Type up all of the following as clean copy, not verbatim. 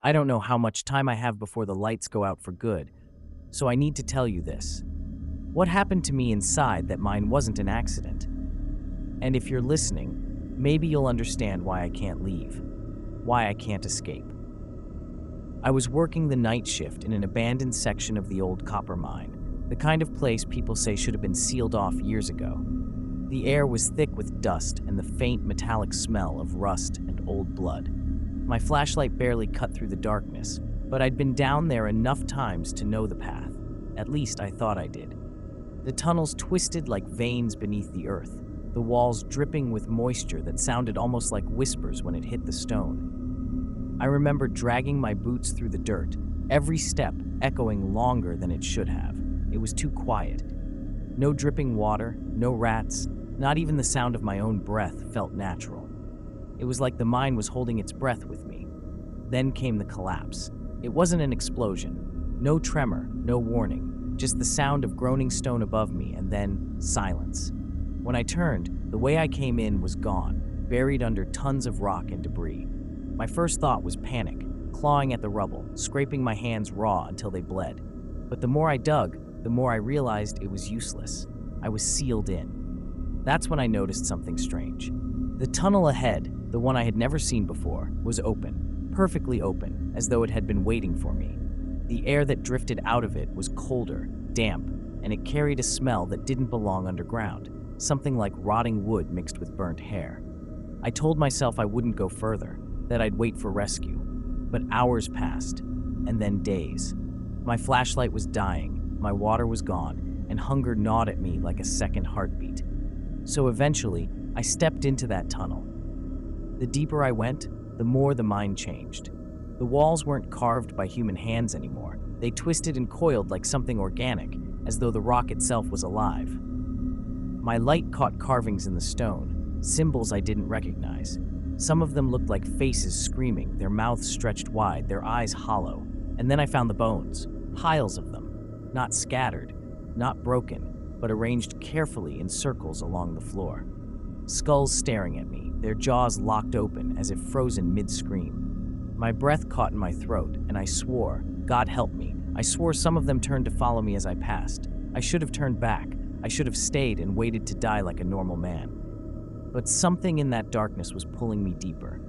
I don't know how much time I have before the lights go out for good, so I need to tell you this. What happened to me inside that mine wasn't an accident? And if you're listening, maybe you'll understand why I can't leave, why I can't escape. I was working the night shift in an abandoned section of the old copper mine, the kind of place people say should have been sealed off years ago. The air was thick with dust and the faint metallic smell of rust and old blood. My flashlight barely cut through the darkness, but I'd been down there enough times to know the path. At least I thought I did. The tunnels twisted like veins beneath the earth, the walls dripping with moisture that sounded almost like whispers when it hit the stone. I remember dragging my boots through the dirt, every step echoing longer than it should have. It was too quiet. No dripping water, no rats, not even the sound of my own breath felt natural. It was like the mine was holding its breath with me. Then came the collapse. It wasn't an explosion. No tremor, no warning, just the sound of groaning stone above me and then silence. When I turned, the way I came in was gone, buried under tons of rock and debris. My first thought was panic, clawing at the rubble, scraping my hands raw until they bled. But the more I dug, the more I realized it was useless. I was sealed in. That's when I noticed something strange. The tunnel ahead, the one I had never seen before, was open, perfectly open, as though it had been waiting for me. The air that drifted out of it was colder, damp, and it carried a smell that didn't belong underground, something like rotting wood mixed with burnt hair. I told myself I wouldn't go further, that I'd wait for rescue. But hours passed, and then days. My flashlight was dying, my water was gone, and hunger gnawed at me like a second heartbeat. So eventually, I stepped into that tunnel. The deeper I went, the more the mine changed. The walls weren't carved by human hands anymore. They twisted and coiled like something organic, as though the rock itself was alive. My light caught carvings in the stone, symbols I didn't recognize. Some of them looked like faces screaming, their mouths stretched wide, their eyes hollow. And then I found the bones, piles of them, not scattered, not broken, but arranged carefully in circles along the floor. Skulls staring at me, their jaws locked open as if frozen mid-scream. My breath caught in my throat, and I swore, God help me, I swore some of them turned to follow me as I passed. I should have turned back. I should have stayed and waited to die like a normal man. But something in that darkness was pulling me deeper.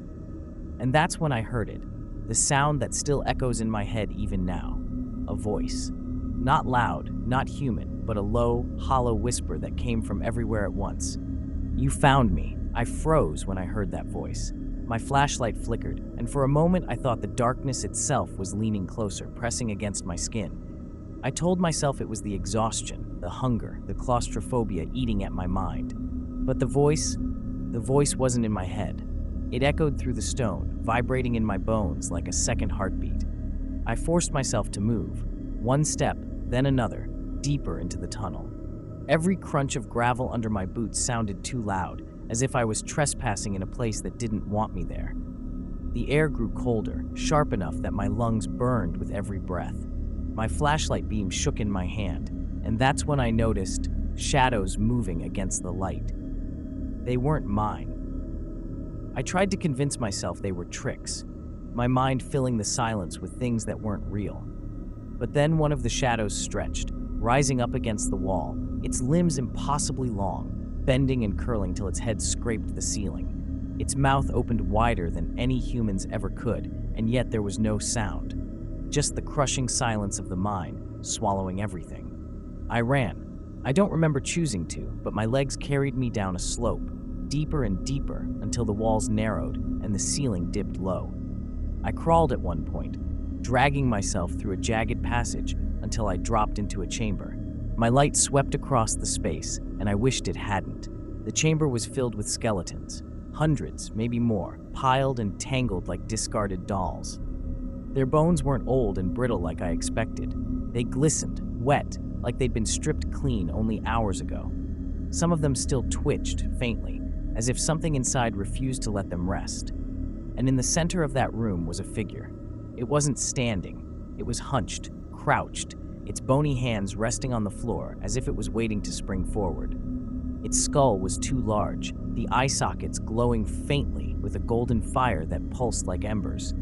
And that's when I heard it, the sound that still echoes in my head even now. A voice. Not loud, not human, but a low, hollow whisper that came from everywhere at once. You found me. I froze when I heard that voice. My flashlight flickered, and for a moment I thought the darkness itself was leaning closer, pressing against my skin. I told myself it was the exhaustion, the hunger, the claustrophobia eating at my mind. But the voice wasn't in my head. It echoed through the stone, vibrating in my bones like a second heartbeat. I forced myself to move, one step, then another, deeper into the tunnel. Every crunch of gravel under my boots sounded too loud, as if I was trespassing in a place that didn't want me there. The air grew colder, sharp enough that my lungs burned with every breath. My flashlight beam shook in my hand, and that's when I noticed shadows moving against the light. They weren't mine. I tried to convince myself they were tricks, my mind filling the silence with things that weren't real. But then one of the shadows stretched, rising up against the wall, its limbs impossibly long, bending and curling till its head scraped the ceiling. Its mouth opened wider than any humans ever could, and yet there was no sound. Just the crushing silence of the mine, swallowing everything. I ran. I don't remember choosing to, but my legs carried me down a slope, deeper and deeper, until the walls narrowed and the ceiling dipped low. I crawled at one point, dragging myself through a jagged passage until I dropped into a chamber. My light swept across the space, and I wished it hadn't. The chamber was filled with skeletons, hundreds, maybe more, piled and tangled like discarded dolls. Their bones weren't old and brittle like I expected. They glistened, wet, like they'd been stripped clean only hours ago. Some of them still twitched, faintly, as if something inside refused to let them rest. And in the center of that room was a figure. It wasn't standing. It was hunched, crouched, its bony hands resting on the floor as if it was waiting to spring forward. Its skull was too large, the eye sockets glowing faintly with a golden fire that pulsed like embers.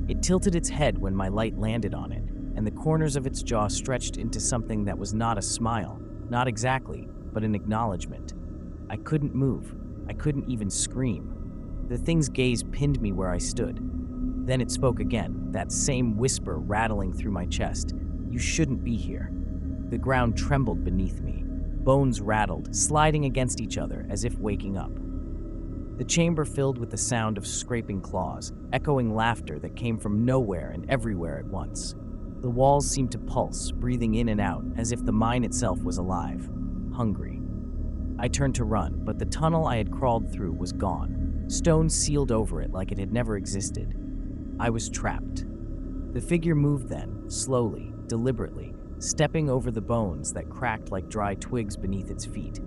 It tilted its head when my light landed on it, and the corners of its jaw stretched into something that was not a smile, not exactly, but an acknowledgement. I couldn't move. I couldn't even scream. The thing's gaze pinned me where I stood. Then it spoke again, that same whisper rattling through my chest. You shouldn't be here. The ground trembled beneath me. Bones rattled, sliding against each other as if waking up. The chamber filled with the sound of scraping claws, echoing laughter that came from nowhere and everywhere at once. The walls seemed to pulse, breathing in and out, as if the mine itself was alive, hungry. I turned to run, but the tunnel I had crawled through was gone. Stones sealed over it like it had never existed. I was trapped. The figure moved then, slowly, deliberately, stepping over the bones that cracked like dry twigs beneath its feet.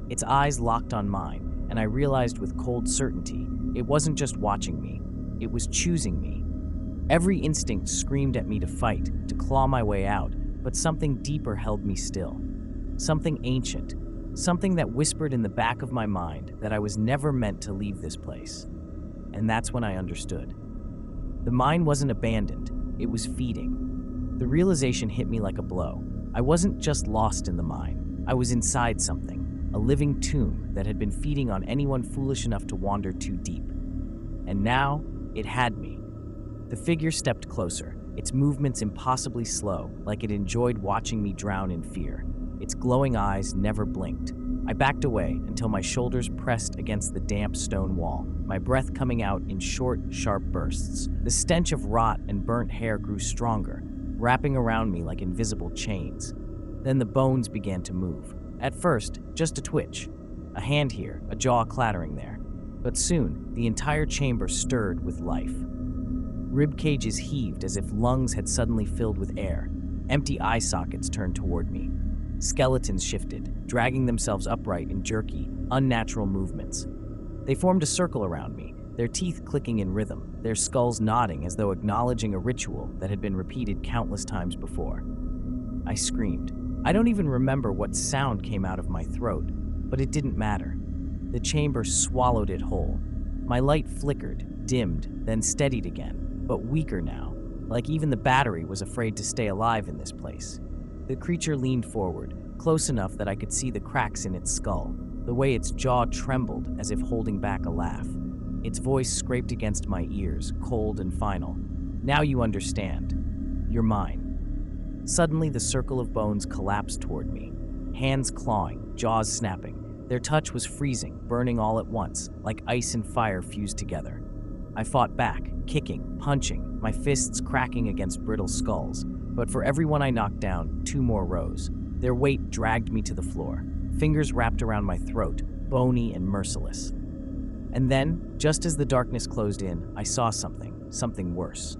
Its eyes locked on mine, and I realized with cold certainty it wasn't just watching me, it was choosing me. Every instinct screamed at me to fight, to claw my way out, but something deeper held me still. Something ancient, something that whispered in the back of my mind that I was never meant to leave this place. And that's when I understood. The mine wasn't abandoned, it was feeding. The realization hit me like a blow. I wasn't just lost in the mine, I was inside something, a living tomb that had been feeding on anyone foolish enough to wander too deep. And now, it had me. The figure stepped closer, its movements impossibly slow, like it enjoyed watching me drown in fear. Its glowing eyes never blinked. I backed away until my shoulders pressed against the damp stone wall, my breath coming out in short, sharp bursts. The stench of rot and burnt hair grew stronger, wrapping around me like invisible chains. Then the bones began to move. At first, just a twitch. A hand here, a jaw clattering there. But soon, the entire chamber stirred with life. Rib cages heaved as if lungs had suddenly filled with air. Empty eye sockets turned toward me. Skeletons shifted, dragging themselves upright in jerky, unnatural movements. They formed a circle around me, their teeth clicking in rhythm, their skulls nodding as though acknowledging a ritual that had been repeated countless times before. I screamed. I don't even remember what sound came out of my throat, but it didn't matter. The chamber swallowed it whole. My light flickered, dimmed, then steadied again, but weaker now, like even the battery was afraid to stay alive in this place. The creature leaned forward, close enough that I could see the cracks in its skull, the way its jaw trembled as if holding back a laugh. Its voice scraped against my ears, cold and final. Now you understand. You're mine. Suddenly, the circle of bones collapsed toward me, hands clawing, jaws snapping. Their touch was freezing, burning all at once, like ice and fire fused together. I fought back, kicking, punching, my fists cracking against brittle skulls. But for every one I knocked down, 2 more rose. Their weight dragged me to the floor, fingers wrapped around my throat, bony and merciless. And then, just as the darkness closed in, I saw something worse.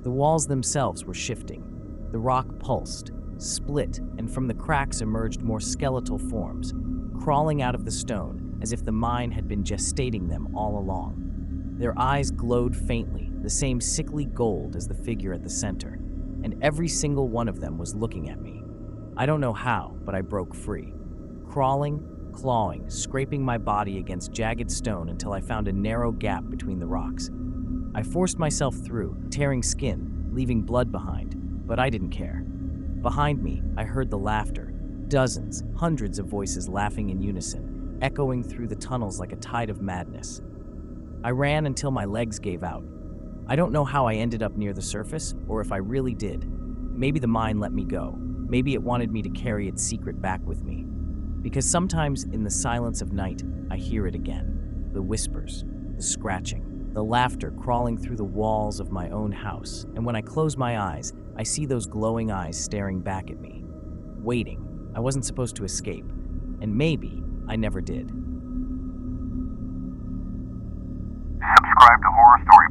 The walls themselves were shifting. The rock pulsed, split, and from the cracks emerged more skeletal forms, crawling out of the stone as if the mine had been gestating them all along. Their eyes glowed faintly, the same sickly gold as the figure at the center, and every single one of them was looking at me. I don't know how, but I broke free. Crawling, clawing, scraping my body against jagged stone until I found a narrow gap between the rocks. I forced myself through, tearing skin, leaving blood behind, but I didn't care. Behind me, I heard the laughter, dozens, hundreds of voices laughing in unison, echoing through the tunnels like a tide of madness. I ran until my legs gave out. I don't know how I ended up near the surface, or if I really did. Maybe the mine let me go. Maybe it wanted me to carry its secret back with me. Because sometimes in the silence of night, I hear it again. The whispers, the scratching, the laughter crawling through the walls of my own house. And when I close my eyes, I see those glowing eyes staring back at me. Waiting. I wasn't supposed to escape. And maybe I never did. Subscribe to Horror Story